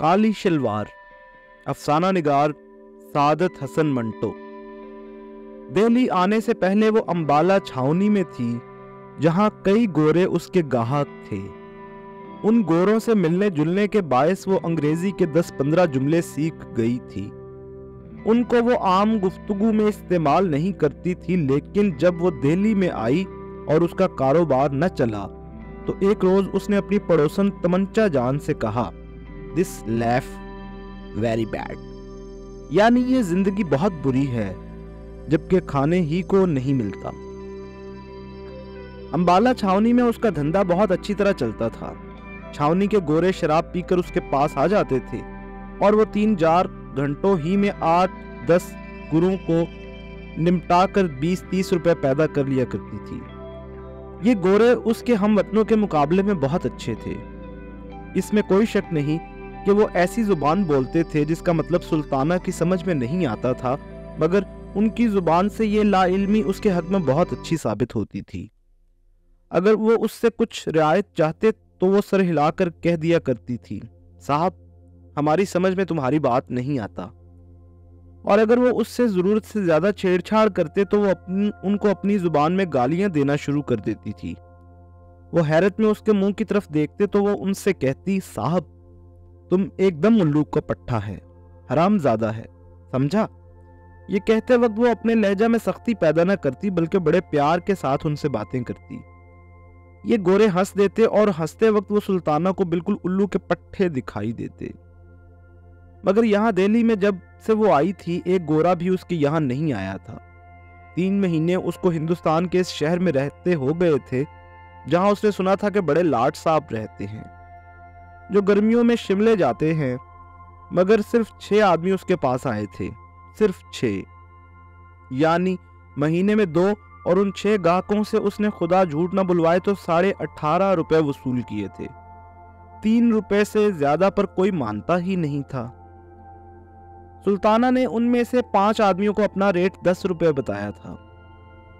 काली शलवार, अफसाना निगार सादत हसन मंटो। दिल्ली आने से पहले वो अंबाला छावनी में थी, जहां कई गोरे उसके गाहक थे। उन गोरों से मिलने जुलने के बायस वो अंग्रेजी के 10-15 जुमले सीख गई थी। उनको वो आम गुफ्तगू में इस्तेमाल नहीं करती थी, लेकिन जब वो दिल्ली में आई और उसका कारोबार न चला तो एक रोज उसने अपनी पड़ोसन तमंचा जान से कहा, दिस लाइफ वेरी बैड, यानी ये जिंदगी बहुत बुरी है, जबकि खाने ही को नहीं मिलता। अंबाला छावनी में उसका धंधा बहुत अच्छी तरह चलता था। छावनी के गोरे शराब पीकर उसके पास आ जाते थे और वो 3-4 घंटों ही में 8-10 गुरों को निपटाकर 20-30 रुपए पैदा कर लिया करती थी। ये गोरे उसके हमवतनों के मुकाबले में बहुत अच्छे थे। इसमें कोई शक नहीं कि वो ऐसी जुबान बोलते थे जिसका मतलब सुल्ताना की समझ में नहीं आता था, मगर उनकी जुबान से ये लाइल्मी उसके हक में बहुत अच्छी साबित होती थी। अगर वो उससे कुछ रियायत चाहते तो वो सर हिलाकर कह दिया करती थी, साहब हमारी समझ में तुम्हारी बात नहीं आता। और अगर वो उससे जरूरत से ज्यादा छेड़छाड़ करते तो वो उनको अपनी जुबान में गालियां देना शुरू कर देती थी। वो हैरत में उसके मुंह की तरफ देखते तो वो उनसे कहती, साहब तुम एकदम उल्लू का पट्टा है, हरामजादा है, समझा। ये कहते वक्त वो अपने लहजा में सख्ती पैदा न करती, बल्कि बड़े प्यार के साथ उनसे बातें करती। ये गोरे हंस देते और हंसते वक्त वो सुल्ताना को बिल्कुल उल्लू के पट्टे दिखाई देते। मगर यहाँ दिल्ली में जब से वो आई थी, एक गोरा भी उसके यहाँ नहीं आया था। 3 महीने उसको हिंदुस्तान के इस शहर में रहते हो गए थे, जहां उसने सुना था कि बड़े लाट साहब रहते हैं जो गर्मियों में शिमले जाते हैं। मगर सिर्फ 6 आदमी उसके पास आए थे, सिर्फ 6, यानी महीने में 2, और उन 6 गाहकों से उसने खुदा झूठ न बुलवाए तो 18.5 रुपए वसूल किए थे। 3 रुपए से ज्यादा पर कोई मानता ही नहीं था। सुल्ताना ने उनमें से 5 आदमियों को अपना रेट 10 रुपए बताया था,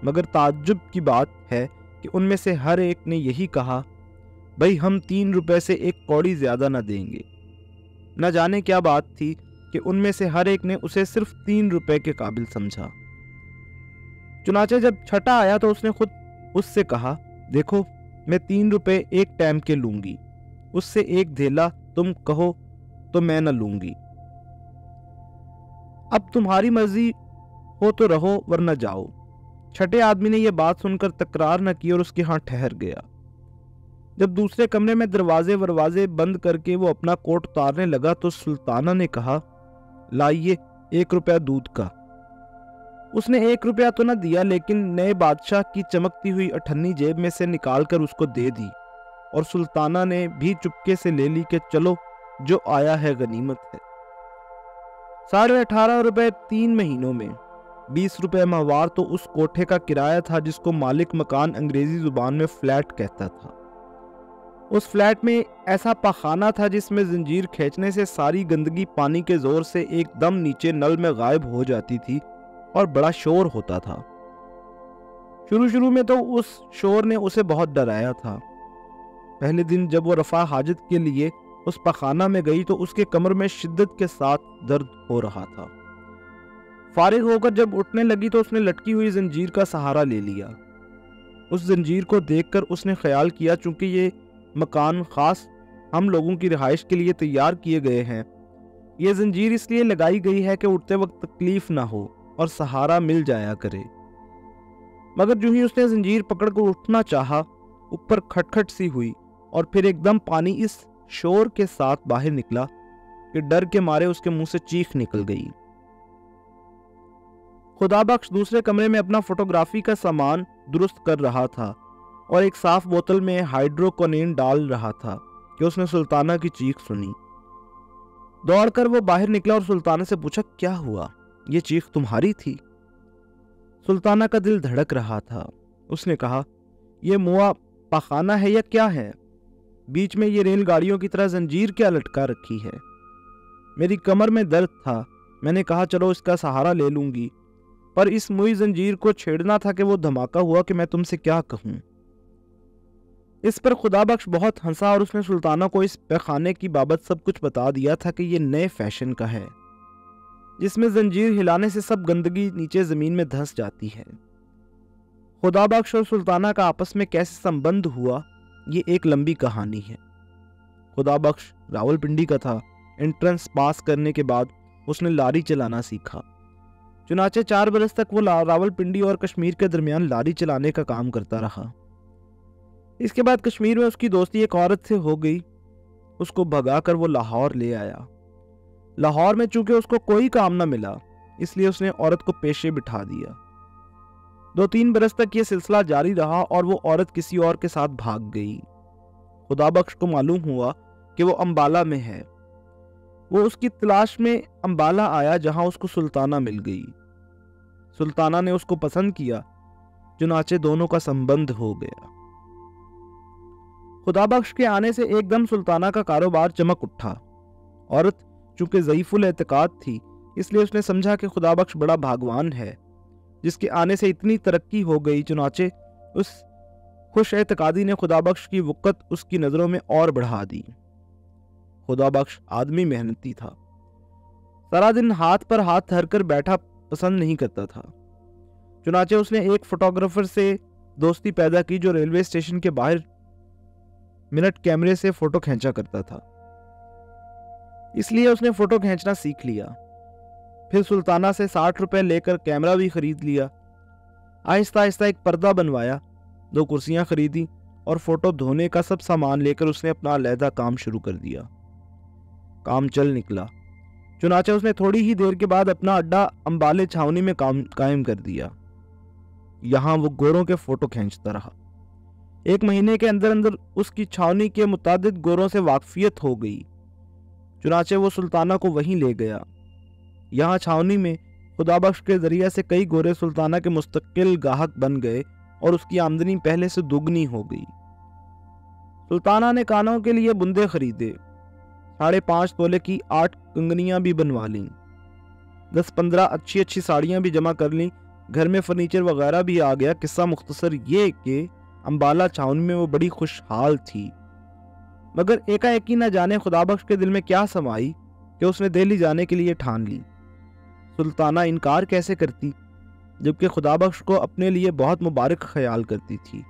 मगर ताज्जुब की बात है कि उनमें से हर एक ने यही कहा, भाई हम 3 रुपए से एक कौड़ी ज्यादा न देंगे। न जाने क्या बात थी कि उनमें से हर एक ने उसे सिर्फ 3 रुपए के काबिल समझा। चुनाचे जब छठा आया तो उसने खुद उससे कहा, देखो मैं 3 रुपए एक टाइम के लूंगी, उससे एक धेला तुम कहो तो मैं न लूंगी। अब तुम्हारी मर्जी हो तो रहो वरना जाओ। छठे आदमी ने यह बात सुनकर तकरार न की और उसके हाथ ठहर गया। जब दूसरे कमरे में दरवाजे बंद करके वो अपना कोट उतारने लगा तो सुल्ताना ने कहा, लाइए 1 रुपया दूध का। उसने 1 रुपया तो न दिया, लेकिन नए बादशाह की चमकती हुई अठन्नी जेब में से निकालकर उसको दे दी, और सुल्ताना ने भी चुपके से ले ली कि चलो जो आया है गनीमत है। 18.5 रुपए 3 महीनों में, 20 रुपए माहवार तो उस कोठे का किराया था जिसको मालिक मकान अंग्रेजी जुबान में फ्लैट कहता था। उस फ्लैट में ऐसा पाखाना था जिसमें जंजीर खींचने से सारी गंदगी पानी के जोर से एकदम नीचे नल में गायब हो जाती थी और बड़ा शोर होता था। शुरू में तो उस शोर ने उसे बहुत डराया था। पहले दिन जब वो रफा हाजत के लिए उस पखाना में गई तो उसके कमर में शिद्दत के साथ दर्द हो रहा था। फारिग होकर जब उठने लगी तो उसने लटकी हुई जंजीर का सहारा ले लिया। उस जंजीर को देखकर उसने ख्याल किया, चूंकि ये मकान खास हम लोगों की रिहाइश के लिए तैयार किए गए हैं, ये जंजीर इसलिए लगाई गई है कि उठते वक्त तकलीफ ना हो और सहारा मिल जाया करे। मगर जो ही उसने जंजीर पकड़कर उठना चाहा, ऊपर खटखट सी हुई और फिर एकदम पानी इस शोर के साथ बाहर निकला कि डर के मारे उसके मुंह से चीख निकल गई। खुदा बख्श दूसरे कमरे में अपना फोटोग्राफी का सामान दुरुस्त कर रहा था और एक साफ बोतल में हाइड्रोकोनिन डाल रहा था कि उसने सुल्ताना की चीख सुनी। दौड़कर वो बाहर निकला और सुल्ताना से पूछा, क्या हुआ, ये चीख तुम्हारी थी? सुल्ताना का दिल धड़क रहा था। उसने कहा, ये मुआ पाखाना है या क्या है? बीच में ये रेलगाड़ियों की तरह जंजीर क्या लटका रखी है? मेरी कमर में दर्द था, मैंने कहा चलो इसका सहारा ले लूंगी, पर इस मुई जंजीर को छेड़ना था कि वो धमाका हुआ कि मैं तुमसे क्या कहूं। इस पर खुदाबख्श बहुत हंसा और उसने सुल्ताना को इस पैखाने की बाबत सब कुछ बता दिया था कि ये नए फैशन का है, जिसमें जंजीर हिलाने से सब गंदगी नीचे जमीन में धंस जाती है। खुदाबख्श और सुल्ताना का आपस में कैसे संबंध हुआ, ये एक लंबी कहानी है। खुदाबख्श रावलपिंडी का था। एंट्रेंस पास करने के बाद उसने लारी चलाना सीखा। चुनाचे 4 बरस तक वो रावलपिंडी और कश्मीर के दरमियान लारी चलाने का काम करता रहा। इसके बाद कश्मीर में उसकी दोस्ती एक औरत से हो गई। उसको भगाकर वो लाहौर ले आया। लाहौर में चूंकि उसको कोई काम न मिला, इसलिए उसने औरत को पेशे बिठा दिया। 2-3 बरस तक ये सिलसिला जारी रहा और वो औरत किसी और के साथ भाग गई। खुदाबख्श को मालूम हुआ कि वो अंबाला में है। वो उसकी तलाश में अंबाला आया, जहां उसको सुल्ताना मिल गई। सुल्ताना ने उसको पसंद किया, चुनाचे दोनों का संबंध हो गया। खुदाबख्श के आने से एकदम सुल्ताना का कारोबार चमक उठा। औरत चूंकि ज़ईफुल एतकाद थी, इसलिए उसने समझा कि खुदाबख्श बड़ा भागवान है, जिसके आने से इतनी तरक्की हो गई। चुनाचे उस खुश एतकादी ने खुदाबख्श की वक़्त उसकी नज़रों में और बढ़ा दी। खुदाबख्श आदमी मेहनती था। सारा दिन हाथ पर हाथ धरकर बैठा पसंद नहीं करता था। चुनाचे उसने एक फोटोग्राफर से दोस्ती पैदा की, जो रेलवे स्टेशन के बाहर मिनट कैमरे से फोटो खींचा करता था। इसलिए उसने फोटो खींचना सीख लिया। फिर सुल्ताना से 60 रुपए लेकर कैमरा भी खरीद लिया। आहिस्ता आहिस्ता एक पर्दा बनवाया, 2 कुर्सियां खरीदी और फोटो धोने का सब सामान लेकर उसने अपना अलहदा काम शुरू कर दिया। काम चल निकला। चुनाचे उसने थोड़ी ही देर के बाद अपना अड्डा अंबाले छावनी में कायम कर दिया। यहां वो गोरों के फोटो खींचता रहा। 1 महीने के अंदर अंदर उसकी छावनी के मुतादिद गोरों से वाकफियत हो गई। चुनाचे वो सुल्ताना को वहीं ले गया। यहाँ छावनी में खुदाबख्श के जरिए से कई गोरे सुल्ताना के मुस्तकिल गाहक बन गए और उसकी आमदनी पहले से दुगनी हो गई। सुल्ताना ने कानों के लिए बुंदे खरीदे, 5.5 तोले की 8 कंगनियां भी बनवा लीं, 10-15 अच्छी अच्छी साड़ियां भी जमा कर लीं। घर में फर्नीचर वगैरह भी आ गया। किस्सा मुख्तसर ये कि अंबाला छावनी में वो बड़ी खुशहाल थी, मगर एकाएकी न जाने खुदाबख्श के दिल में क्या समाई कि उसने दिल्ली जाने के लिए ठान ली। सुल्ताना इनकार कैसे करती, जबकि खुदाबख्श को अपने लिए बहुत मुबारक ख्याल करती थी।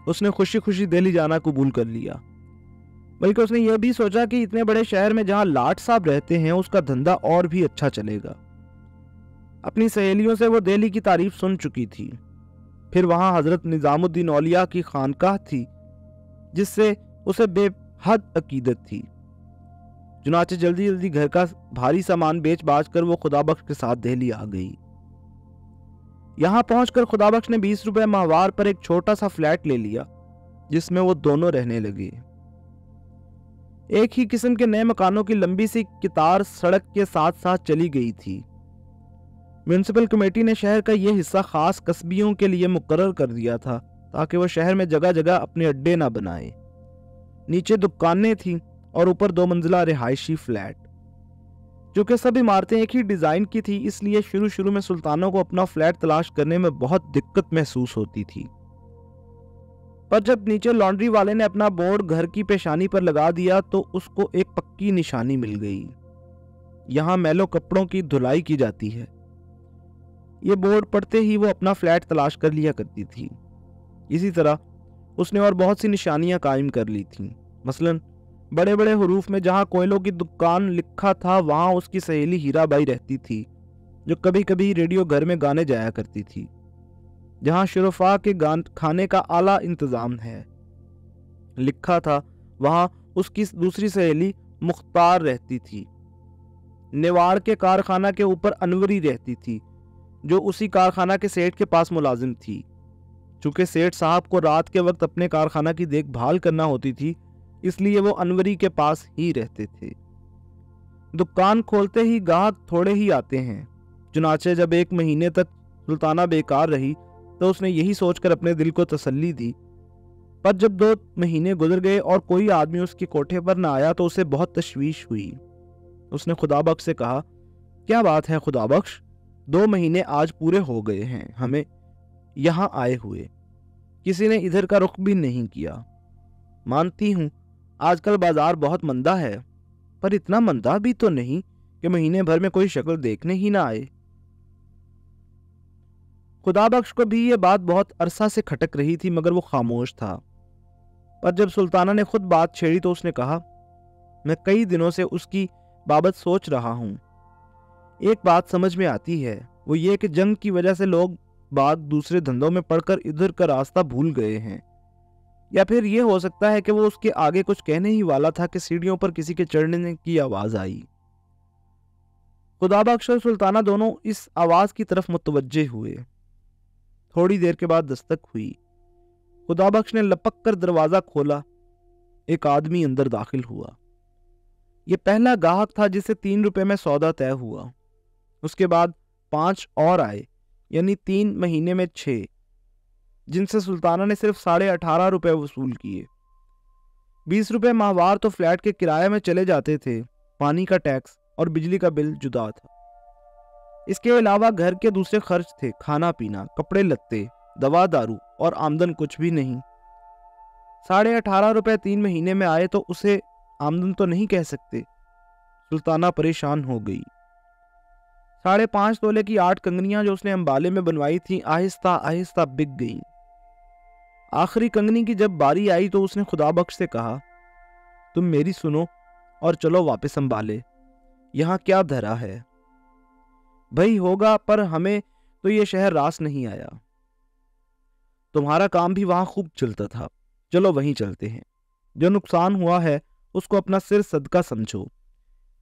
उसने खुशी खुशी दिल्ली जाना कबूल कर लिया। बल्कि उसने यह भी सोचा कि इतने बड़े शहर में जहां लाट साहब रहते हैं, उसका धंधा और भी अच्छा चलेगा। अपनी सहेलियों से वो दिल्ली की तारीफ सुन चुकी थी। फिर वहां हजरत निजामुद्दीन औलिया की खानकाह थी, जिससे उसे बेहद अकीदत थी। चुनाचे जल्दी जल्दी घर का भारी सामान बेच बाच कर वो खुदाबख्श के साथ दिल्ली आ गई। यहां पहुंचकर खुदाबख्श ने 20 रुपए माहवार पर एक छोटा सा फ्लैट ले लिया, जिसमें वो दोनों रहने लगे। एक ही किस्म के नए मकानों की लंबी सी कतार सड़क के साथ साथ चली गई थी। म्युनिसिपल कमेटी ने शहर का यह हिस्सा खास कस्बियों के लिए मुकर्रर कर दिया था, ताकि वो शहर में जगह जगह अपने अड्डे ना बनाए। नीचे दुकानें थीं और ऊपर 2 मंजिला रिहायशी फ्लैट। जो कि सब इमारतें एक ही डिजाइन की थी, इसलिए शुरू शुरू में सुल्तानों को अपना फ्लैट तलाश करने में बहुत दिक्कत महसूस होती थी। पर जब नीचे लॉन्ड्री वाले ने अपना बोर्ड घर की पेशानी पर लगा दिया तो उसको एक पक्की निशानी मिल गई। यहां मैलों कपड़ों की धुलाई की जाती है। ये बोर्ड पढ़ते ही वो अपना फ्लैट तलाश कर लिया करती थी। इसी तरह उसने और बहुत सी निशानियां कायम कर ली थीं। मसलन बड़े बड़े हरूफ में जहां कोयलों की दुकान लिखा था, वहां उसकी सहेली हीराबाई रहती थी, जो कभी कभी रेडियो घर में गाने जाया करती थी। जहां शुरफा के खाने का आला इंतजाम है लिखा था, वहां उसकी दूसरी सहेली मुख्तार रहती थी। नेवाड़ के कारखाना के ऊपर अनवरी रहती थी, जो उसी कारखाना के सेठ के पास मुलाजिम थी। चूंकि सेठ साहब को रात के वक्त अपने कारखाना की देखभाल करना होती थी, इसलिए वो अनवरी के पास ही रहते थे। दुकान खोलते ही गाहक थोड़े ही आते हैं। चुनाचे जब 1 महीने तक सुल्ताना बेकार रही तो उसने यही सोचकर अपने दिल को तसल्ली दी। पर जब 2 महीने गुजर गए और कोई आदमी उसके कोठे पर न आया तो उसे बहुत तशवीश हुई। उसने खुदाबख्श से कहा, क्या बात है खुदाबख्श, 2 महीने आज पूरे हो गए हैं हमें यहाँ आए हुए, किसी ने इधर का रुख भी नहीं किया। मानती हूं आजकल बाजार बहुत मंदा है, पर इतना मंदा भी तो नहीं कि महीने भर में कोई शक्ल देखने ही ना आए। खुदाबख्श को भी ये बात बहुत अरसा से खटक रही थी, मगर वो खामोश था। पर जब सुल्ताना ने खुद बात छेड़ी तो उसने कहा, मैं कई दिनों से उसकी बाबत सोच रहा हूं। एक बात समझ में आती है, वो ये कि जंग की वजह से लोग बाग दूसरे धंधों में पड़कर इधर का रास्ता भूल गए हैं, या फिर ये हो सकता है कि वो उसके आगे कुछ कहने ही वाला था कि सीढ़ियों पर किसी के चढ़ने की आवाज आई। खुदाबख्श और सुल्ताना दोनों इस आवाज की तरफ मुतवज्जे हुए। थोड़ी देर के बाद दस्तक हुई। खुदाबख्श ने लपक कर दरवाजा खोला। एक आदमी अंदर दाखिल हुआ। यह पहला गाहक था जिसे 3 रुपए में सौदा तय हुआ। उसके बाद 5 और आए, यानी 3 महीने में 6, जिनसे सुल्ताना ने सिर्फ 18.5 रुपए वसूल किए। 20 रुपए माहवार तो फ्लैट के किराए में चले जाते थे। पानी का टैक्स और बिजली का बिल जुदा था। इसके अलावा घर के दूसरे खर्च थे, खाना पीना, कपड़े लत्ते, दवा दारू और आमदन कुछ भी नहीं। 18.5 रुपए 3 महीने में आए तो उसे आमदन तो नहीं कह सकते। सुल्ताना परेशान हो गई। 5.5 तोले की 8 कंगनियां जो उसने अंबाले में बनवाई थी आहिस्ता आहिस्ता बिक गईं। आखिरी कंगनी की जब बारी आई तो उसने खुदाबख्श से कहा, तुम मेरी सुनो और चलो वापस अंबाले। यहां क्या धरा है? भाई होगा, पर हमें तो ये शहर रास नहीं आया। तुम्हारा काम भी वहां खूब चलता था, चलो वहीं चलते हैं। जो नुकसान हुआ है उसको अपना सिर सदका समझो।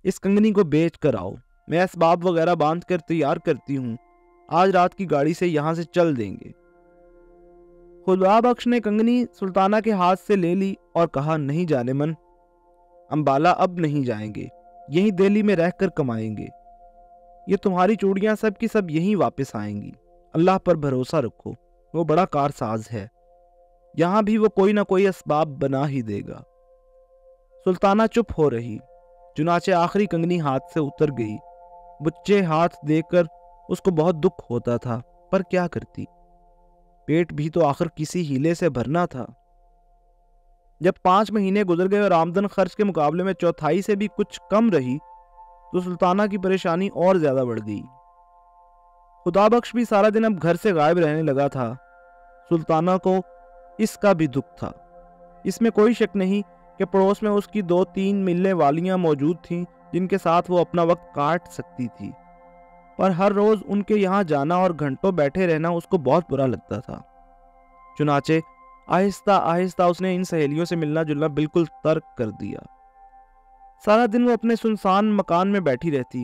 इस कंगनी को बेच कर आओ। मैं असबाब वगैरह बांध कर तैयार करती हूँ। आज रात की गाड़ी से यहां से चल देंगे। खुदाबख्श ने कंगनी सुल्ताना के हाथ से ले ली और कहा, नहीं जाने मन, अंबाला अब नहीं जाएंगे, यहीं दिल्ली में रहकर कमाएंगे। ये तुम्हारी चूड़ियां सब की सब यहीं वापस आएंगी। अल्लाह पर भरोसा रखो, वो बड़ा कारसाज है। यहां भी वो कोई ना कोई असबाब बना ही देगा। सुल्ताना चुप हो रही। चुनाचे आखिरी कंगनी हाथ से उतर गई। बुच्चे हाथ देखकर उसको बहुत दुख होता था, पर क्या करती? पेट भी तो आखिर किसी हीले से भरना था। जब 5 महीने गुजर गए और आमदन खर्च के मुकाबले में चौथाई से भी कुछ कम रही तो सुल्ताना की परेशानी और ज्यादा बढ़ गई। खुदाबख्श भी सारा दिन अब घर से गायब रहने लगा था। सुल्ताना को इसका भी दुख था। इसमें कोई शक नहीं कि पड़ोस में उसकी 2-3 मिलने वालियां मौजूद थीं जिनके साथ वो अपना वक्त काट सकती थी, पर हर रोज उनके यहाँ जाना और घंटों बैठे रहना उसको बहुत बुरा लगता था। चुनाचे आहिस्ता आहिस्ता उसने इन सहेलियों से मिलना जुलना बिल्कुल तर्क कर दिया। सारा दिन वो अपने सुनसान मकान में बैठी रहती,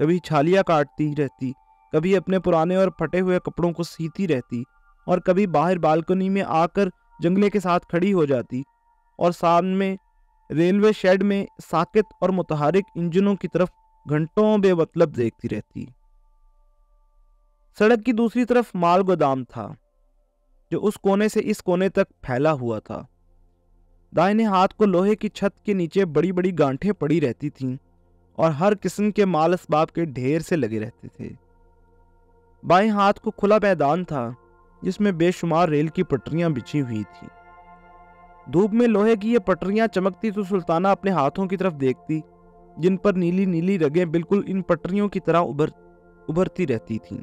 कभी छालियां काटती रहती, कभी अपने पुराने और फटे हुए कपड़ों को सीती रहती, और कभी बाहर बालकनी में आकर जंगले के साथ खड़ी हो जाती और सामने रेलवे शेड में साकित और मुतहरिक इंजनों की तरफ घंटों बेमतलब देखती रहती। सड़क की दूसरी तरफ माल गोदाम था जो उस कोने से इस कोने तक फैला हुआ था। दाहिने हाथ को लोहे की छत के नीचे बड़ी बड़ी गांठें पड़ी रहती थीं और हर किस्म के माल असबाब के ढेर से लगे रहते थे। बाएं हाथ को खुला मैदान था जिसमें बेशुमार रेल की पटरियां बिछी हुई थी। धूप में लोहे की ये पटरियां चमकती तो सुल्ताना अपने हाथों की तरफ देखती जिन पर नीली नीली रगें बिल्कुल इन पटरियों की तरह उभरती रहती थीं।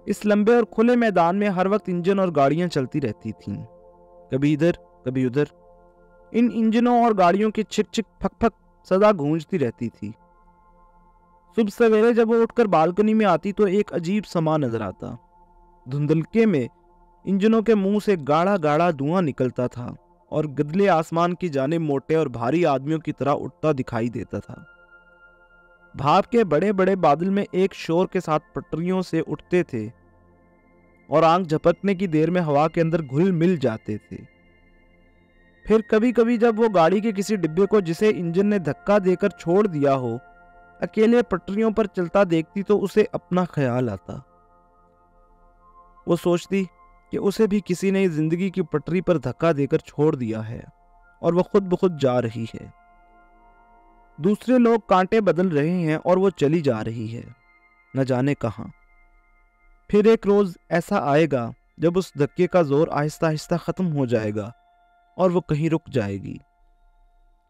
इस लंबे और खुले मैदान में हर वक्त इंजन और गाड़ियां चलती रहती थीं, कभी इधर कभी उधर। इन इंजनों और गाड़ियों की छिक छिक फक फक सदा गूंजती रहती थी। सुबह सवेरे जब वो उठकर बालकनी में आती तो एक अजीब समा नजर आता। धुंधलके में इंजनों के मुंह से गाढ़ा गाढ़ा धुआं निकलता था और गदले आसमान की जानिब मोटे और भारी आदमियों की तरह उठता दिखाई देता था। भाप के बड़े बड़े बादल में एक शोर के साथ पटरियों से उठते थे और आंख झपकने की देर में हवा के अंदर घुल मिल जाते थे। फिर कभी कभी जब वो गाड़ी के किसी डिब्बे को जिसे इंजन ने धक्का देकर छोड़ दिया हो अकेले पटरियों पर चलता देखती तो उसे अपना ख्याल आता। वो सोचती कि उसे भी किसी ने जिंदगी की पटरी पर धक्का देकर छोड़ दिया है और वो खुद ब खुद जा रही है। दूसरे लोग कांटे बदल रहे हैं और वो चली जा रही है, न जाने कहां। फिर एक रोज ऐसा आएगा जब उस धक्के का जोर आहिस्ता आहिस्ता खत्म हो जाएगा और वो कहीं रुक जाएगी,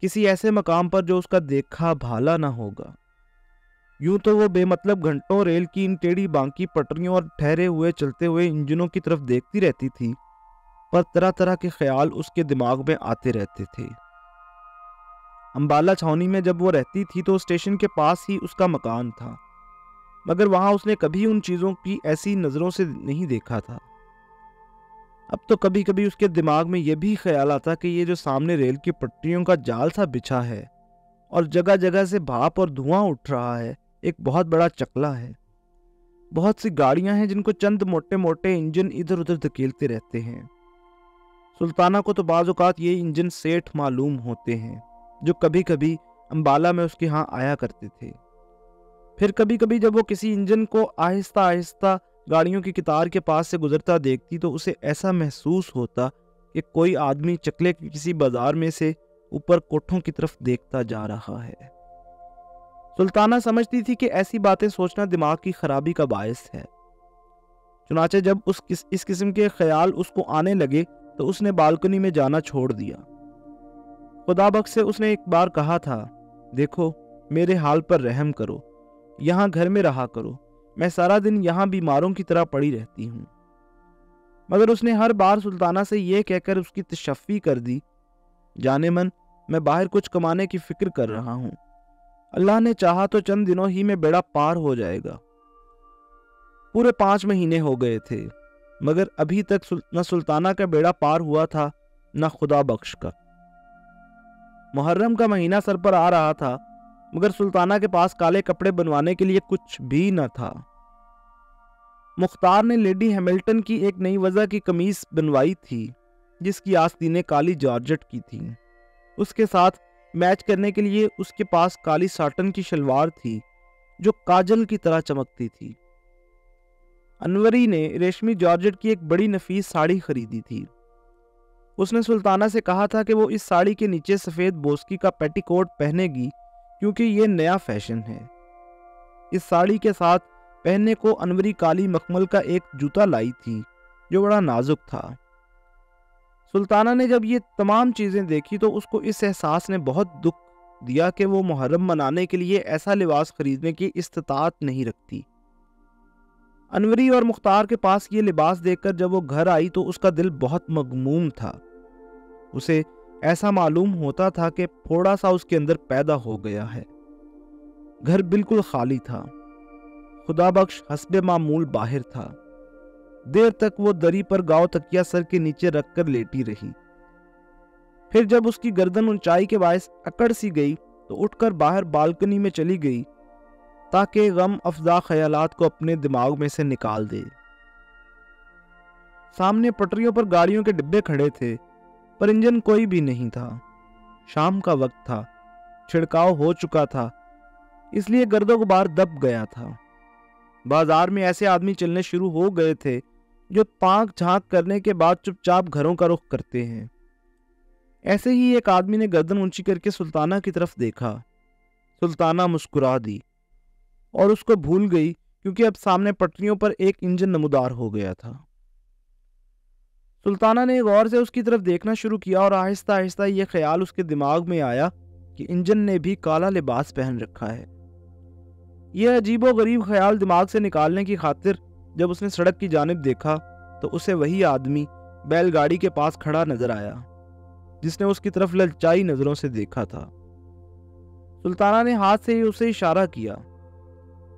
किसी ऐसे मकाम पर जो उसका देखा भाला ना होगा। यूं तो वो बेमतलब घंटों रेल की इन टेढ़ी बांकी पटरियों और ठहरे हुए चलते हुए इंजनों की तरफ देखती रहती थी, पर तरह तरह के ख्याल उसके दिमाग में आते रहते थे। अंबाला छावनी में जब वो रहती थी तो स्टेशन के पास ही उसका मकान था, मगर वहां उसने कभी उन चीजों की ऐसी नजरों से नहीं देखा था। अब तो कभी कभी उसके दिमाग में यह भी ख्याल आता कि ये जो सामने रेल की पटरियों का जाल सा बिछा है और जगह जगह से भाप और धुआं उठ रहा है, एक बहुत बड़ा चकला है। बहुत सी गाड़ियां हैं जिनको चंद मोटे मोटे इंजन इधर उधर धकेलते रहते हैं। सुल्ताना को तो बाज़ औक़ात ये इंजन सेठ मालूम होते हैं, जो कभी कभी अंबाला में उसके यहाँ आया करते थे। फिर कभी कभी जब वो किसी इंजन को आहिस्ता आहिस्ता गाड़ियों की कतार के पास से गुजरता देखती तो उसे ऐसा महसूस होता कि कोई आदमी चकले के किसी बाजार में से ऊपर कोठों की तरफ देखता जा रहा है। सुल्ताना समझती थी कि ऐसी बातें सोचना दिमाग की खराबी का बायस है। चुनाचे जब इस किस्म के ख्याल उसको आने लगे तो उसने बालकनी में जाना छोड़ दिया। खुदाबख्श से उसने एक बार कहा था, देखो मेरे हाल पर रहम करो, यहाँ घर में रहा करो, मैं सारा दिन यहाँ बीमारों की तरह पड़ी रहती हूँ। मगर उसने हर बार सुल्ताना से यह कहकर उसकी तशफ़ी कर दी, जाने मन मैं बाहर कुछ कमाने की फिक्र कर रहा हूँ, अल्लाह ने चाहा तो चंद दिनों ही में बेड़ा पार हो जाएगा। पूरे 5 महीने हो गए थे, मगर अभी तक न सुल्ताना का बेड़ा पार हुआ था न खुदा बख्श का। मुहर्रम का महीना सर पर आ रहा था, मगर सुल्ताना के पास काले कपड़े बनवाने के लिए कुछ भी न था। मुख्तार ने लेडी हैमिल्टन की एक नई वजह की कमीज बनवाई थी, जिसकी आस्तीनें काली जॉर्जेट की थीं। उसके साथ मैच करने के लिए उसके पास काली साटन की शलवार थी, जो काजल की तरह चमकती थी। अनवरी ने रेशमी जॉर्जेट की एक बड़ी नफीस साड़ी खरीदी थी। उसने सुल्ताना से कहा था कि वो इस साड़ी के नीचे सफ़ेद बोस्की का पेटीकोट पहनेगी, क्योंकि ये नया फैशन है। इस साड़ी के साथ पहनने को अनवरी काली मखमल का एक जूता लाई थी, जो बड़ा नाजुक था। सुल्ताना ने जब ये तमाम चीज़ें देखी तो उसको इस एहसास ने बहुत दुख दिया कि वो मुहर्रम मनाने के लिए ऐसा लिबास खरीदने की इस्तिताअत नहीं रखती। अनवरी और मुख्तार के पास ये लिबास देखकर जब वो घर आई तो उसका दिल बहुत मगमूम था। उसे ऐसा मालूम होता था कि थोड़ा सा उसके अंदर पैदा हो गया है। घर बिल्कुल खाली था। खुदाबख्श हस्बे मामूल बाहर था। देर तक वो दरी पर गाँव तकिया सर के नीचे रखकर लेटी रही। फिर जब उसकी गर्दन ऊंचाई के बायस अकड़ सी गई तो उठकर बाहर बालकनी में चली गई, ताकि गम अफजा ख्यालात को अपने दिमाग में से निकाल दे। सामने पटरियों पर गाड़ियों के डिब्बे खड़े थे, पर इंजन कोई भी नहीं था। शाम का वक्त था, छिड़काव हो चुका था, इसलिए गर्दो गुबार दब गया था। बाजार में ऐसे आदमी चलने शुरू हो गए थे जो पांक झांक करने के बाद चुपचाप घरों का रुख करते हैं। ऐसे ही एक आदमी ने गर्दन ऊंची करके सुल्ताना की तरफ देखा। सुल्ताना मुस्कुरा दी और उसको भूल गई, क्योंकि अब सामने पटरियों पर एक इंजन नमूदार हो गया था। सुल्ताना ने गौर से उसकी तरफ देखना शुरू किया और आहिस्ता आहिस्ता यह ख्याल उसके दिमाग में आया कि इंजन ने भी काला लिबास पहन रखा है। यह अजीबो गरीब ख्याल दिमाग से निकालने की खातिर जब उसने सड़क की जानिब देखा तो उसे वही आदमी बैलगाड़ी के पास खड़ा नजर आया, जिसने उसकी तरफ ललचाई नजरों से देखा था। सुल्ताना ने हाथ से ही उसे इशारा किया।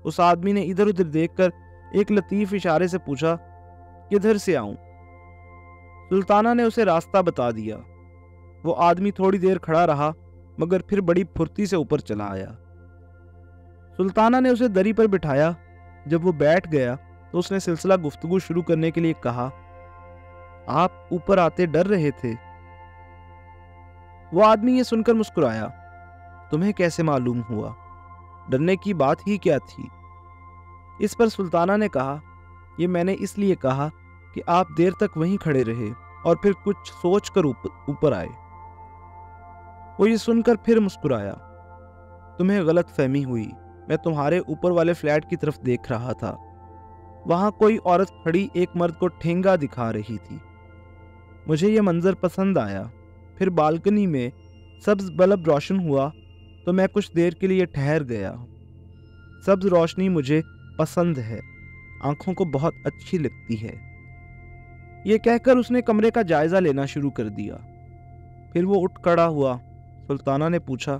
उस आदमी ने इधर उधर देखकर एक लतीफ इशारे से पूछा, किधर से आऊं? सुल्ताना ने उसे रास्ता बता दिया। वो आदमी थोड़ी देर खड़ा रहा, मगर फिर बड़ी फुर्ती से ऊपर चला आया। सुल्ताना ने उसे दरी पर बिठाया। जब वो बैठ गया तो उसने सिलसिला गुफ्तगू शुरू करने के लिए कहा, आप ऊपर आते डर रहे थे? वो आदमी ये सुनकर मुस्कुराया। तुम्हें कैसे मालूम हुआ? डरने की बात ही क्या थी? इस पर सुल्ताना ने कहा, ये मैंने इसलिए कहा कि आप देर तक वहीं खड़े रहे और फिर कुछ सोचकर ऊपर आए। वो ये सुनकर फिर मुस्कुराया। तुम्हें गलत फहमी हुई, मैं तुम्हारे ऊपर वाले फ्लैट की तरफ देख रहा था। वहां कोई औरत खड़ी एक मर्द को ठेंगा दिखा रही थी। मुझे यह मंजर पसंद आया। फिर बालकनी में सब्ज बल्ब रोशन हुआ तो मैं कुछ देर के लिए ठहर गया। सब्ज रोशनी मुझे पसंद है, आंखों को बहुत अच्छी लगती है। ये कहकर उसने कमरे का जायजा लेना शुरू कर दिया। फिर वो उठ खड़ा हुआ। सुल्ताना ने पूछा,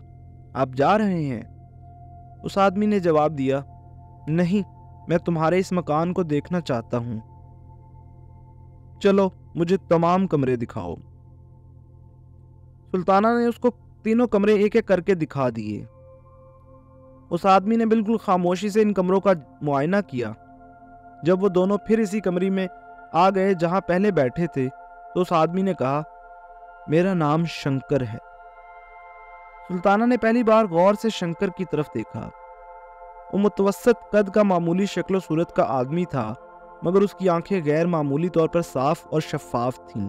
आप जा रहे हैं? उस आदमी ने जवाब दिया, नहीं, मैं तुम्हारे इस मकान को देखना चाहता हूं। चलो मुझे तमाम कमरे दिखाओ। सुल्ताना ने उसको तीनों कमरे एक एक करके दिखा दिए। उस आदमी ने बिल्कुल खामोशी से इन कमरों का मुआयना किया। जब वो दोनों फिर इसी कमरे में आ गए जहां पहले बैठे थे, तो उस आदमी ने कहा, मेरा नाम शंकर है। सुल्ताना ने पहली बार गौर से शंकर की तरफ देखा। वो मुतवस्सत कद का मामूली शक्ल सूरत का आदमी था, मगर उसकी आंखें गैर मामूली तौर पर साफ और शफाफ थीं।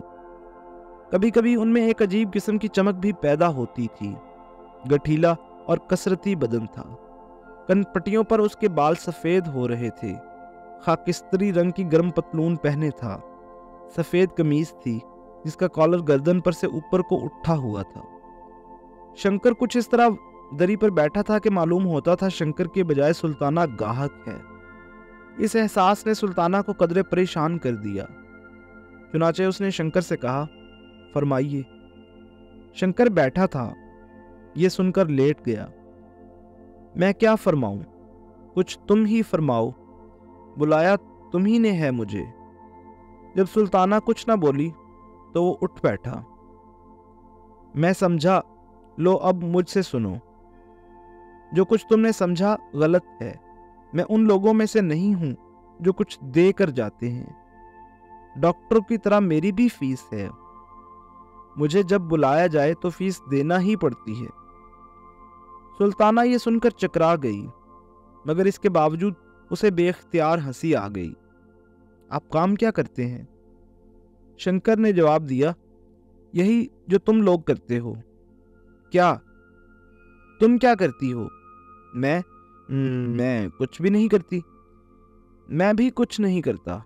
कभी कभी उनमें एक अजीब किस्म की चमक भी पैदा होती थी। गठीला और कसरती बदन था। कनपटियों पर उसके बाल सफेद हो रहे थे। खाकिस्तरी रंग की गर्म पतलून पहने था। सफेद कमीज थी जिसका कॉलर गर्दन पर से ऊपर को उठा हुआ था। शंकर कुछ इस तरह दरी पर बैठा था कि मालूम होता था शंकर के बजाय सुल्ताना गाहक है। इस एहसास ने सुल्ताना को कदरे परेशान कर दिया। चुनाचे उसने शंकर से कहा, फरमाइए। शंकर बैठा था, ये सुनकर लेट गया। मैं क्या फरमाऊं? कुछ तुम ही फरमाओ, बुलाया तुम ही ने है मुझे। जब सुल्ताना कुछ ना बोली तो वो उठ बैठा। मैं समझा, लो अब मुझसे सुनो। जो कुछ तुमने समझा गलत है। मैं उन लोगों में से नहीं हूं जो कुछ दे कर जाते हैं। डॉक्टर की तरह मेरी भी फीस है। मुझे जब बुलाया जाए तो फीस देना ही पड़ती है। सुल्ताना ये सुनकर चकरा गई, मगर इसके बावजूद उसे बेख्तियार हंसी आ गई। आप काम क्या करते हैं? शंकर ने जवाब दिया, यही जो तुम लोग करते हो। क्या? तुम क्या करती हो? मैं कुछ भी नहीं करती। मैं भी कुछ नहीं करता।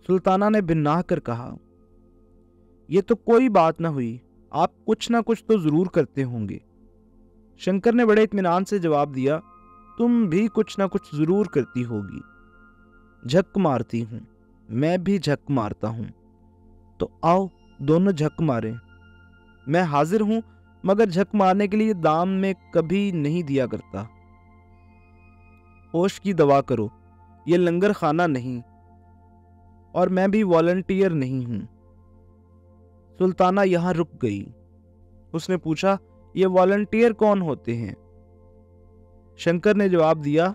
सुल्ताना ने बिन्नाह कर कहा, यह तो कोई बात ना हुई, आप कुछ ना कुछ तो जरूर करते होंगे। शंकर ने बड़े इत्मीनान से जवाब दिया, तुम भी कुछ ना कुछ जरूर करती होगी। झक मारती हूं, मैं भी झक मारता हूं। तो आओ दोनों झक मारें। मैं हाजिर हूं, मगर झक मारने के लिए दाम में कभी नहीं दिया करता। होश की दवा करो, ये लंगर खाना नहीं, और मैं भी वॉलंटियर नहीं हूं। सुल्ताना यहां रुक गई। उसने पूछा, ये वॉलंटियर कौन होते हैं? शंकर ने जवाब दिया,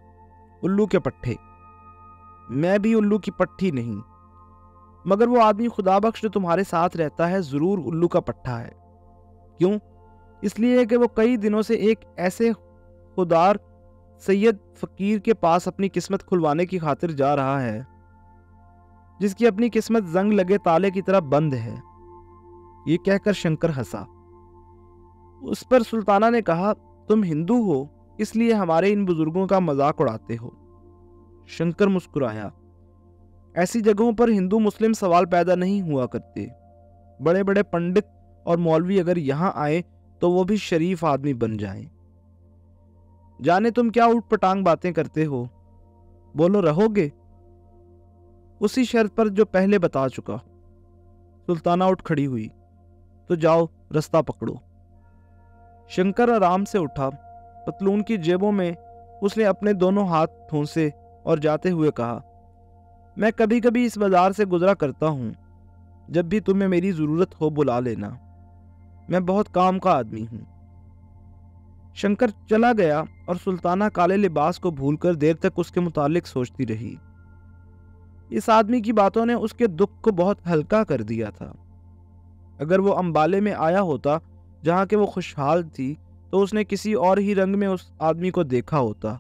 उल्लू के पट्टे। मैं भी उल्लू की पट्टी नहीं, मगर वो आदमी खुदा बख्श जो तुम्हारे साथ रहता है जरूर उल्लू का पट्टा है। क्यों? इसलिए कि वो कई दिनों से एक ऐसे खुदार सैयद फकीर के पास अपनी किस्मत खुलवाने की खातिर जा रहा है जिसकी अपनी किस्मत जंग लगे ताले की तरह बंद है। ये कहकर शंकर हंसा। उस पर सुल्ताना ने कहा, तुम हिंदू हो इसलिए हमारे इन बुजुर्गों का मजाक उड़ाते हो। शंकर मुस्कुराया। ऐसी जगहों पर हिंदू मुस्लिम सवाल पैदा नहीं हुआ करते। बड़े बड़े पंडित और मौलवी अगर यहां आए तो वो भी शरीफ आदमी बन जाएं। जाने तुम क्या उठपटांग बातें करते हो। बोलो, रहोगे? उसी शर्त पर जो पहले बता चुका। सुल्ताना उठ खड़ी हुई। तो जाओ, रास्ता पकड़ो। शंकर आराम से उठा। पतलून की जेबों में उसने अपने दोनों हाथ ठूंसे और जाते हुए कहा, मैं कभी कभी इस बाजार से गुजरा करता हूं। जब भी तुम्हें मेरी जरूरत हो बुला लेना। मैं बहुत काम का आदमी हूं। शंकर चला गया और सुल्ताना काले लिबास को भूलकर देर तक उसके मुतालिक सोचती रही। इस आदमी की बातों ने उसके दुख को बहुत हल्का कर दिया था। अगर वो अंबाले में आया होता जहां के वो खुशहाल थी, तो उसने किसी और ही रंग में उस आदमी को देखा होता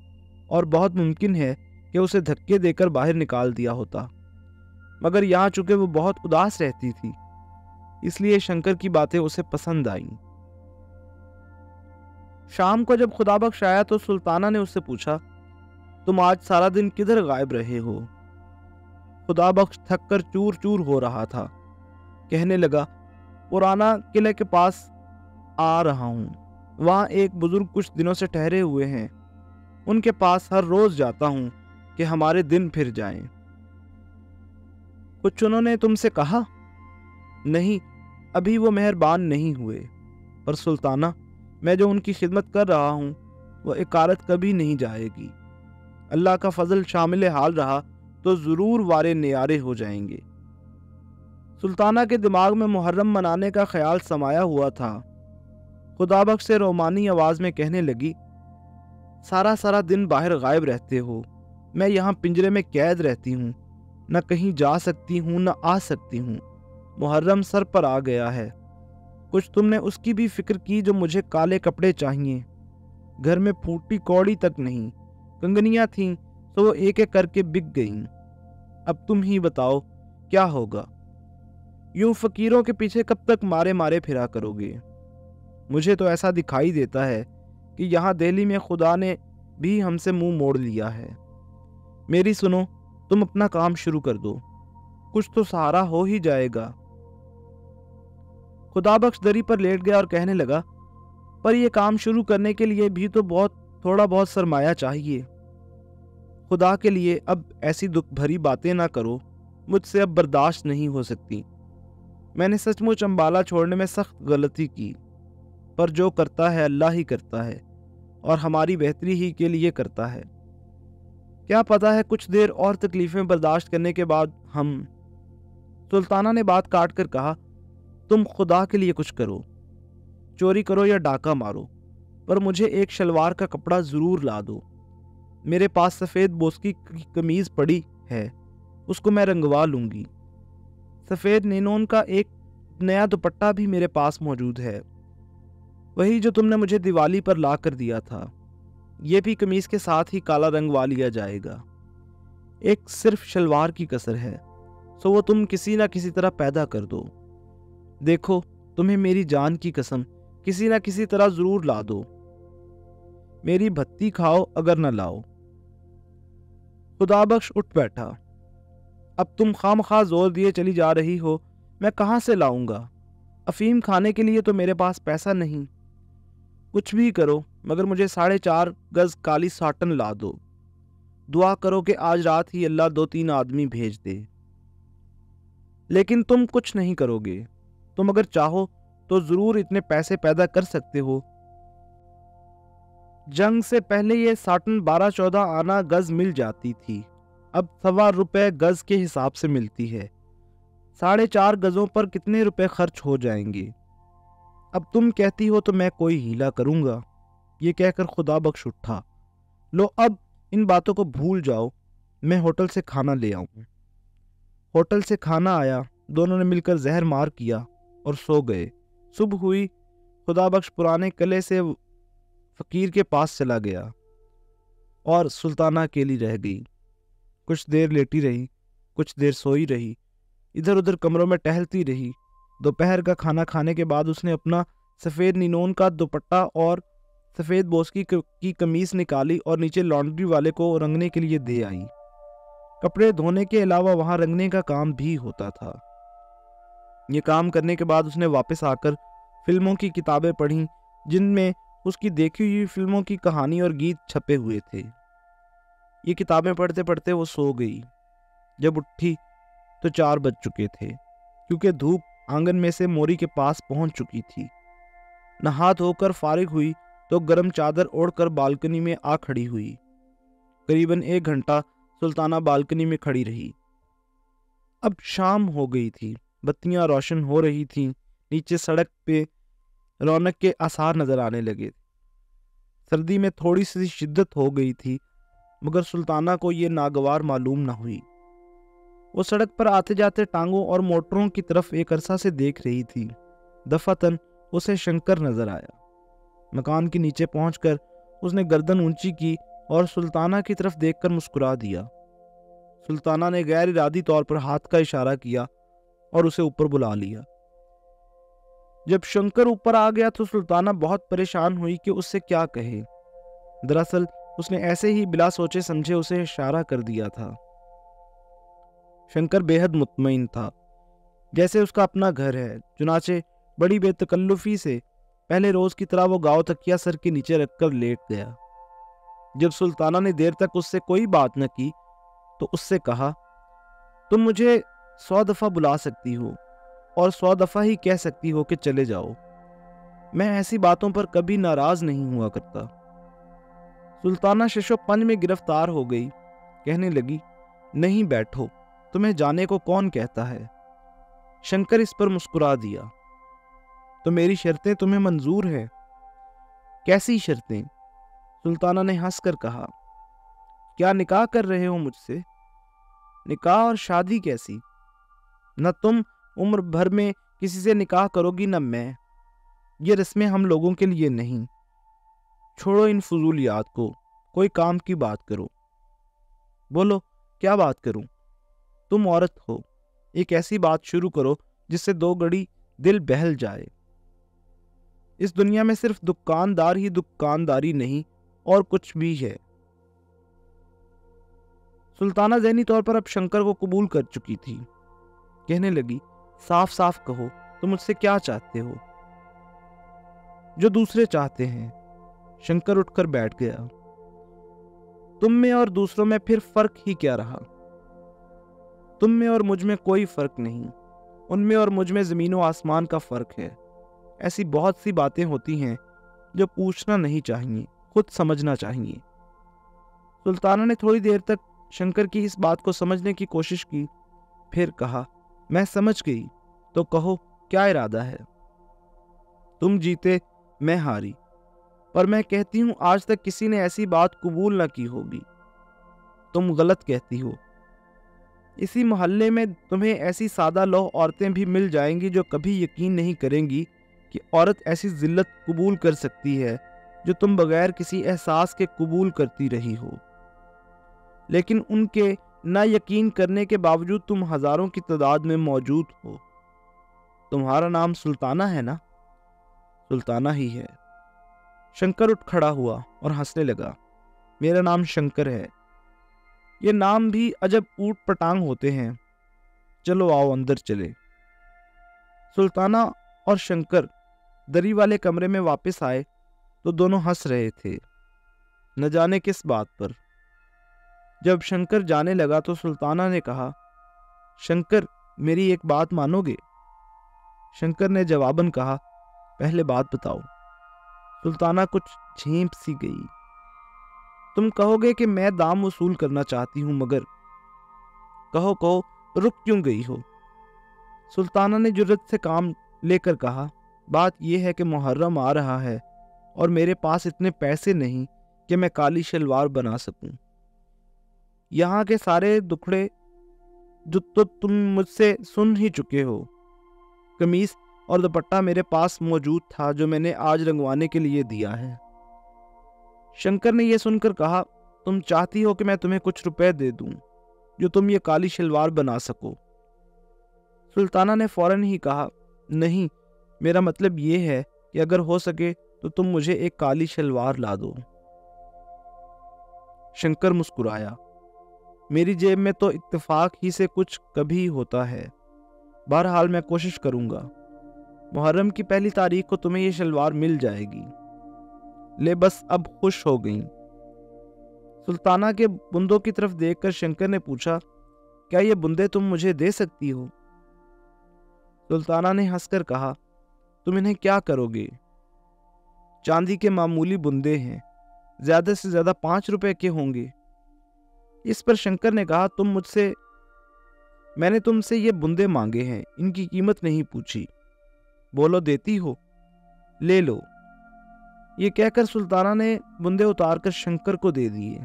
और बहुत मुमकिन है कि उसे धक्के देकर बाहर निकाल दिया होता। मगर यहाँ चूंकि वो बहुत उदास रहती थी, इसलिए शंकर की बातें उसे पसंद आईं। शाम को जब खुदाबख्श आया तो सुल्ताना ने उससे पूछा, तुम आज सारा दिन किधर गायब रहे हो? खुदा बख्श थक कर चूर चूर हो रहा था। कहने लगा, पुराना किले के पास आ रहा हूँ। वहाँ एक बुजुर्ग कुछ दिनों से ठहरे हुए हैं। उनके पास हर रोज जाता हूँ कि हमारे दिन फिर जाएं। कुछ उन्होंने तुमसे कहा? नहीं, अभी वो मेहरबान नहीं हुए। पर सुल्ताना, मैं जो उनकी खिदमत कर रहा हूँ वह इकारत कभी नहीं जाएगी। अल्लाह का फजल शामिल हाल रहा तो जरूर वारे नियारे हो जाएंगे। सुल्ताना के दिमाग में मुहर्रम मनाने का ख्याल समाया हुआ था। खुदाबख्श से रोमानी आवाज में कहने लगी, सारा सारा दिन बाहर गायब रहते हो। मैं यहाँ पिंजरे में कैद रहती हूँ, न कहीं जा सकती हूँ न आ सकती हूँ। मुहर्रम सर पर आ गया है। कुछ तुमने उसकी भी फिक्र की जो मुझे काले कपड़े चाहिए? घर में फूटी कौड़ी तक नहीं, कंगनियां थीं तो वो एक एक करके बिक गईं। अब तुम ही बताओ क्या होगा? यूं फकीरों के पीछे कब तक मारे मारे फिरा करोगे? मुझे तो ऐसा दिखाई देता है कि यहाँ दिल्ली में खुदा ने भी हमसे मुंह मोड़ लिया है। मेरी सुनो, तुम अपना काम शुरू कर दो, कुछ तो सहारा हो ही जाएगा। खुदाबख्श दरी पर लेट गया और कहने लगा, पर यह काम शुरू करने के लिए भी तो थोड़ा बहुत सरमाया चाहिए। खुदा के लिए अब ऐसी दुख भरी बातें ना करो, मुझसे अब बर्दाश्त नहीं हो सकती। मैंने सचमुच अंबाला छोड़ने में सख्त गलती की, पर जो करता है अल्लाह ही करता है और हमारी बेहतरी ही के लिए करता है। क्या पता है कुछ देर और तकलीफें बर्दाश्त करने के बाद हम। सुल्ताना ने बात काट कर कहा, तुम खुदा के लिए कुछ करो, चोरी करो या डाका मारो, पर मुझे एक शलवार का कपड़ा जरूर ला दो। मेरे पास सफेद बोस्की की कमीज पड़ी है, उसको मैं रंगवा लूंगी। सफेद निनोन का एक नया दुपट्टा भी मेरे पास मौजूद है, वही जो तुमने मुझे दिवाली पर ला कर दिया था। यह भी कमीज के साथ ही काला रंगवा लिया जाएगा। एक सिर्फ शलवार की कसर है, सो वो तुम किसी ना किसी तरह पैदा कर दो। देखो, तुम्हें मेरी जान की कसम किसी ना किसी तरह जरूर ला दो। मेरी भत्ती खाओ अगर न लाओ। खुदाबख्श उठ बैठा। अब तुम खामखा जोर दिए चली जा रही हो, मैं कहां से लाऊंगा? अफीम खाने के लिए तो मेरे पास पैसा नहीं। कुछ भी करो, मगर मुझे 4.5 गज काली साटन ला दो। दुआ करो कि आज रात ही अल्लाह 2-3 आदमी भेज दे। लेकिन तुम कुछ नहीं करोगे। तुम अगर चाहो तो जरूर इतने पैसे पैदा कर सकते हो। जंग से पहले ये साटन 12-14 आना गज मिल जाती थी, अब ₹1.25 गज के हिसाब से मिलती है। 4.5 गजों पर कितने रुपए खर्च हो जाएंगे? अब तुम कहती हो तो मैं कोई हीला करूंगा। ये कहकर खुदाबख्श उठा। लो, अब इन बातों को भूल जाओ, मैं होटल से खाना ले आऊं। होटल से खाना आया, दोनों ने मिलकर जहर मार किया और सो गए। सुबह हुई, खुदाबख्श पुराने किले से फकीर के पास चला गया और सुल्ताना अकेली रह गई। कुछ देर लेटी रही, कुछ देर सोई रही, इधर उधर कमरों में टहलती रही। दोपहर का खाना खाने के बाद उसने अपना सफ़ेद निनोन का दुपट्टा और सफ़ेद बोस्की की कमीज निकाली और नीचे लॉन्ड्री वाले को रंगने के लिए दे आई। कपड़े धोने के अलावा वहां रंगने का काम भी होता था। ये काम करने के बाद उसने वापस आकर फिल्मों की किताबें पढ़ी, जिनमें उसकी देखी हुई फिल्मों की कहानी और गीत छपे हुए थे। ये किताबें पढ़ते पढ़ते वो सो गई। जब उठी तो 4 बज चुके थे, क्योंकि धूप आंगन में से मोरी के पास पहुंच चुकी थी। नहा धोकर फारिग हुई तो गर्म चादर ओढ़कर बालकनी में आ खड़ी हुई। करीबन 1 घंटा सुल्ताना बालकनी में खड़ी रही। अब शाम हो गई थी, बत्तियां रोशन हो रही थीं। नीचे सड़क पे रौनक के आसार नजर आने लगे। सर्दी में थोड़ी सी शिद्दत हो गई थी, मगर सुल्ताना को ये नागवार मालूम न हुई। वो सड़क पर आते जाते टांगों और मोटरों की तरफ एक अरसा से देख रही थी। दफातन उसे शंकर नजर आया। मकान के नीचे पहुंचकर उसने गर्दन ऊंची की और सुल्ताना की तरफ देखकर मुस्कुरा दिया। सुल्ताना ने गैर इरादी तौर पर हाथ का इशारा किया और उसे ऊपर बुला लिया। जब शंकर ऊपर आ गया तो सुल्ताना बहुत परेशान हुई कि उससे क्या कहे। दरअसल उसने ऐसे ही बिला सोचे समझे उसे इशारा कर दिया था। शंकर बेहद मुतमईन था, जैसे उसका अपना घर है। चुनाचे बड़ी बेतकल्लुफी से पहले रोज की तरह वो गांव तकिया सर के नीचे रखकर लेट गया। जब सुल्ताना ने देर तक उससे कोई बात न की तो उससे कहा, तुम मुझे 100 दफा बुला सकती हो और 100 दफा ही कह सकती हो कि चले जाओ। मैं ऐसी बातों पर कभी नाराज नहीं हुआ करता। सुल्ताना शशोपंज में गिरफ्तार हो गई। कहने लगी, नहीं बैठो, तुम्हें जाने को कौन कहता है। शंकर इस पर मुस्कुरा दिया। तो मेरी शर्तें तुम्हें मंजूर है? कैसी शर्तें? सुल्ताना ने हंसकर कहा, क्या निकाह कर रहे हो मुझसे? निकाह और शादी कैसी? न तुम उम्र भर में किसी से निकाह करोगी न मैं। ये रस्में हम लोगों के लिए नहीं। छोड़ो इन फजूलियात को, कोई काम की बात करो। बोलो, क्या बात करूं? तुम औरत हो, एक ऐसी बात शुरू करो जिससे 2 घड़ी दिल बहल जाए। इस दुनिया में सिर्फ दुकानदार ही दुकानदारी नहीं और कुछ भी है। सुल्ताना ज़हनी तौर पर अब शंकर को कबूल कर चुकी थी। कहने लगी, साफ साफ कहो, तुम मुझसे क्या चाहते हो? जो दूसरे चाहते हैं। शंकर उठकर बैठ गया। तुम में और दूसरों में फिर फर्क ही क्या रहा? तुम में और मुझ में कोई फर्क नहीं, उनमें और मुझ में जमीन व आसमान का फर्क है। ऐसी बहुत सी बातें होती हैं जो पूछना नहीं चाहिए, खुद समझना चाहिए। सुल्ताना ने थोड़ी देर तक शंकर की इस बात को समझने की कोशिश की, फिर कहा, मैं समझ गई, तो कहो क्या इरादा है? तुम जीते, मैं हारी, पर मैं कहती हूं आज तक किसी ने ऐसी बात कबूल न की होगी। तुम गलत कहती हो। इसी मोहल्ले में तुम्हें ऐसी सादा लौह औरतें भी मिल जाएंगी जो कभी यकीन नहीं करेंगी कि औरत ऐसी जिल्लत कबूल कर सकती है जो तुम बगैर किसी एहसास के कबूल करती रही हो। लेकिन उनके ना यकीन करने के बावजूद तुम हजारों की तादाद में मौजूद हो। तुम्हारा नाम सुल्ताना है ना? सुल्ताना ही है। शंकर उठ खड़ा हुआ और हंसने लगा। मेरा नाम शंकर है। ये नाम भी अजब ऊट पटांग होते हैं। चलो आओ अंदर चले। सुल्ताना और शंकर दरी वाले कमरे में वापस आए तो दोनों हंस रहे थे, न जाने किस बात पर। जब शंकर जाने लगा तो सुल्ताना ने कहा, शंकर, मेरी एक बात मानोगे? शंकर ने जवाबन कहा, पहले बात बताओ। सुल्ताना कुछ झेंप सी गई। तुम कहोगे कि मैं दाम वसूल करना चाहती हूं, मगर कहो कहो, रुक क्यों गई हो? सुल्ताना ने जुर्रत से काम लेकर कहा, बात यह है कि मुहर्रम आ रहा है और मेरे पास इतने पैसे नहीं कि मैं काली शलवार बना सकूं। यहाँ के सारे दुखड़े जो तो तुम मुझसे सुन ही चुके हो। कमीज और दुपट्टा मेरे पास मौजूद था जो मैंने आज रंगवाने के लिए दिया है। शंकर ने यह सुनकर कहा, तुम चाहती हो कि मैं तुम्हें कुछ रुपए दे दूं जो तुम ये काली शलवार बना सको? सुल्ताना ने फौरन ही कहा, नहीं, मेरा मतलब ये है कि अगर हो सके तो तुम मुझे एक काली शलवार ला दो। शंकर मुस्कुराया। मेरी जेब में तो इत्तेफाक ही से कुछ कभी होता है। बहरहाल मैं कोशिश करूंगा। मुहर्रम की पहली तारीख को तुम्हें ये शलवार मिल जाएगी। ले बस अब खुश हो गई। सुल्ताना के बुंदों की तरफ देखकर शंकर ने पूछा, क्या ये बुंदे तुम मुझे दे सकती हो? सुल्ताना ने हंसकर कहा, तुम इन्हें क्या करोगे? चांदी के मामूली बुंदे हैं, ज्यादा से ज्यादा 5 रुपए के होंगे। इस पर शंकर ने कहा, मैंने तुमसे ये बुंदे मांगे हैं, इनकी कीमत नहीं पूछी। बोलो देती हो? ले लो। ये कहकर सुल्ताना ने बुंदे उतारकर शंकर को दे दिए।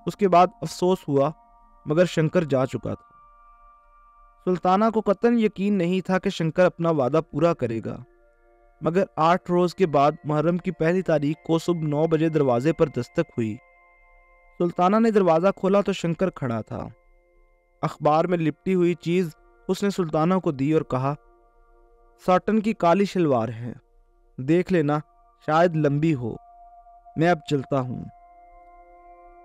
उसके बाद अफसोस हुआ, मगर शंकर जा चुका था। सुल्ताना को कतई यकीन नहीं था कि शंकर अपना वादा पूरा करेगा, मगर 8 रोज के बाद मुहर्रम की पहली तारीख को सुबह 9 बजे दरवाजे पर दस्तक हुई। सुल्ताना ने दरवाजा खोला तो शंकर खड़ा था। अखबार में लिपटी हुई चीज उसने सुल्ताना को दी और कहा, साटन की काली शलवार है, देख लेना, शायद लंबी हो। मैं अब चलता हूं।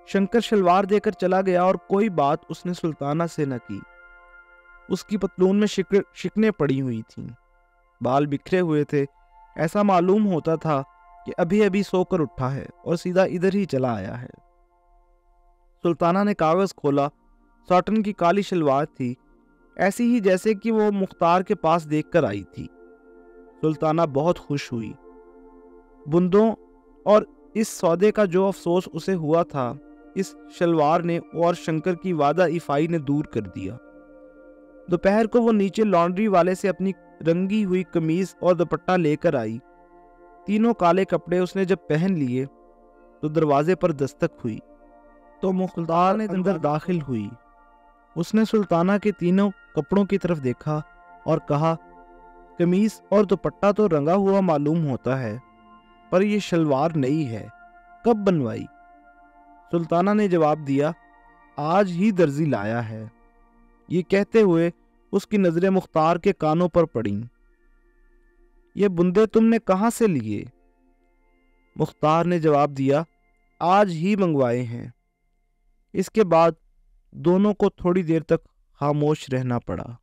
शंकर शलवार देकर चला गया और कोई बात उसने सुल्ताना से न की। उसकी पतलून में शिकने पड़ी हुई थीं, बाल बिखरे हुए थे। ऐसा मालूम होता था कि अभी अभी सोकर उठा है और सीधा इधर ही चला आया है। सुल्ताना ने कागज खोला। सॉटन की काली शलवार थी, ऐसी ही जैसे कि वो मुख्तार के पास देखकर आई थी। सुल्ताना बहुत खुश हुई। बुंदों और इस सौदे का जो अफसोस उसे हुआ था, इस शलवार ने और शंकर की वादा इफाई ने दूर कर दिया। दोपहर को वो नीचे लॉन्ड्री वाले से अपनी रंगी हुई कमीज और दुपट्टा लेकर आई। तीनों काले कपड़े उसने जब पहन लिए तो दरवाजे पर दस्तक हुई तो मुख्तार ने अंदर दाखिल हुई। उसने सुल्ताना के तीनों कपड़ों की तरफ देखा और कहा, कमीज और दुपट्टा तो रंगा हुआ मालूम होता है, पर यह शलवार नई है, कब बनवाई? सुल्ताना ने जवाब दिया, आज ही दर्जी लाया है। ये कहते हुए उसकी नजरें मुख्तार के कानों पर पड़ीं। ये बुंदे तुमने कहां से लिए? मुख्तार ने जवाब दिया, आज ही मंगवाए हैं। इसके बाद दोनों को थोड़ी देर तक खामोश रहना पड़ा।